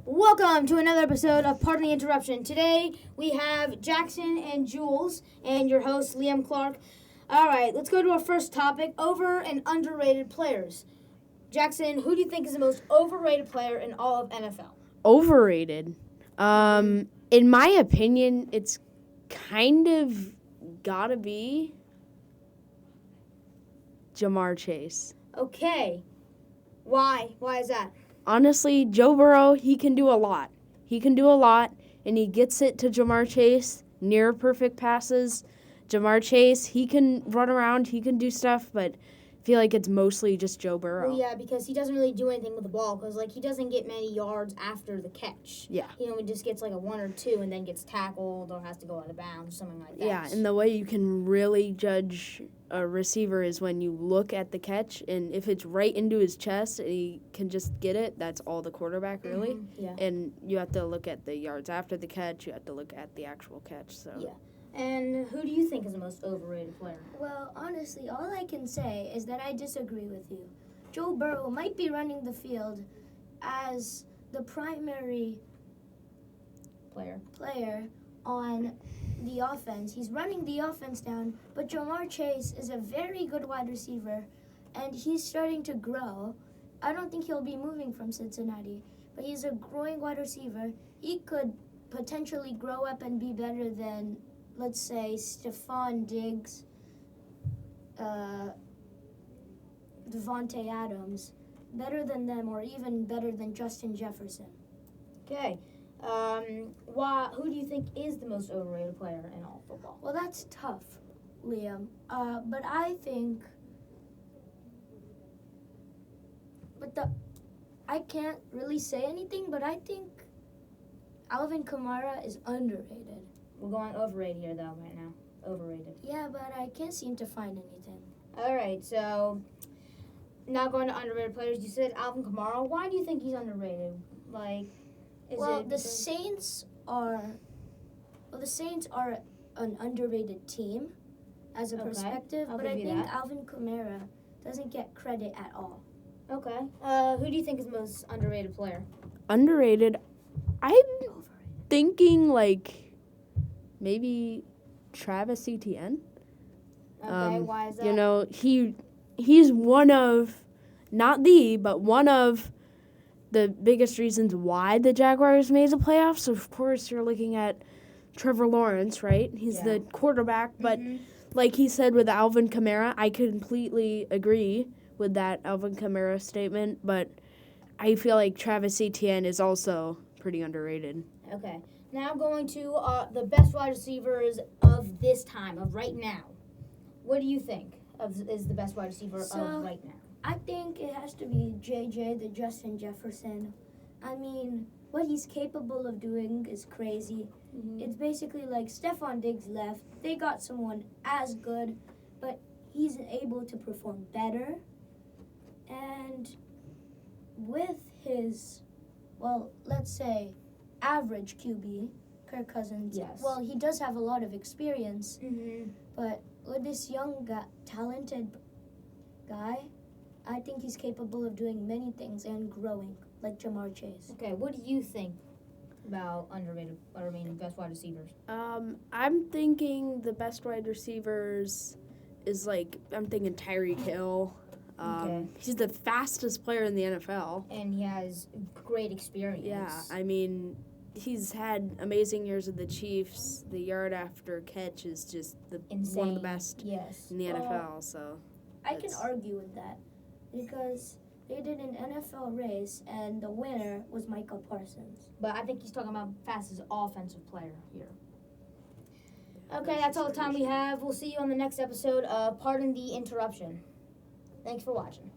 Welcome to another episode of Pardon the Interruption. Today we have Jackson and Jules and your host Liam Clark. All right, let's go to our first topic, over and underrated players. Jackson, who do you think is the most overrated player in all of NFL? Overrated. In my opinion, it's kind of gotta be Jamar Chase. Okay. Why? Why is that? Honestly, Joe Burrow, he can do a lot. And he gets it to Jamar Chase, near perfect passes. Jamar Chase, he can run around, he can do stuff, but I feel like it's mostly just Joe Burrow. Well, yeah, because he doesn't really do anything with the ball, because, he doesn't get many yards after the catch. Yeah. He just gets, a 1 or 2 and then gets tackled or has to go out of bounds or something like that. Yeah, and the way you can really judge a receiver is when you look at the catch, and if it's right into his chest and he can just get it, that's all the quarterback, really. Mm-hmm. Yeah. And you have to look at the yards after the catch. You have to look at the actual catch. So. Yeah. And who do you think is the most overrated player? Well, honestly, all I can say is that I disagree with you. Joe Burrow might be running the field as the primary player on the offense. He's running the offense down, but Jamar Chase is a very good wide receiver, and he's starting to grow. I don't think he'll be moving from Cincinnati, but he's a growing wide receiver. He could potentially grow up and be better than, let's say, Stephon Diggs, Devontae Adams, better than them, or even better than Justin Jefferson. Okay. Who do you think is the most overrated player in all football? Well, that's tough, Liam. But I think, I can't really say anything, but I think Alvin Kamara is underrated. We're going overrated here, though, right now. Overrated. Yeah, but I can't seem to find anything. All right, so now going to underrated players. You said Alvin Kamara. Why do you think he's underrated? The Saints are an underrated team as a perspective, but I think Alvin Kamara doesn't get credit at all. Okay. Who do you think is the most underrated player? Underrated? I'm thinking, maybe Travis Etienne. Okay, why is that? He's one of, not the, but one of the biggest reasons why the Jaguars made the playoffs. So, of course, you're looking at Trevor Lawrence, right? He's the quarterback. But like he said with Alvin Kamara, I completely agree with that Alvin Kamara statement. But I feel like Travis Etienne is also pretty underrated. Okay. Now going to the best wide receivers of this time, of right now. What do you think is the best wide receiver of right now? I think it has to be JJ, the Justin Jefferson. I mean, what he's capable of doing is crazy. Mm-hmm. It's basically like Stephon Diggs left. They got someone as good, but he's able to perform better. And with his, let's say, average QB, Kirk Cousins. Yes. Well, he does have a lot of experience, Mm-hmm. but with this young, talented guy, I think he's capable of doing many things and growing, like Jamar Chase. Okay, what do you think about best wide receivers? I'm thinking the best wide receivers is I'm thinking Tyreek Hill. Okay. He's the fastest player in the NFL. And he has great experience. Yeah, I mean, he's had amazing years with the Chiefs. The yard after catch is just one of the best in the NFL. So I can argue with that because they did an NFL race and the winner was Michael Parsons. But I think he's talking about fastest offensive player here. Okay, that's all the time we have. We'll see you on the next episode of Pardon the Interruption. Thanks for watching.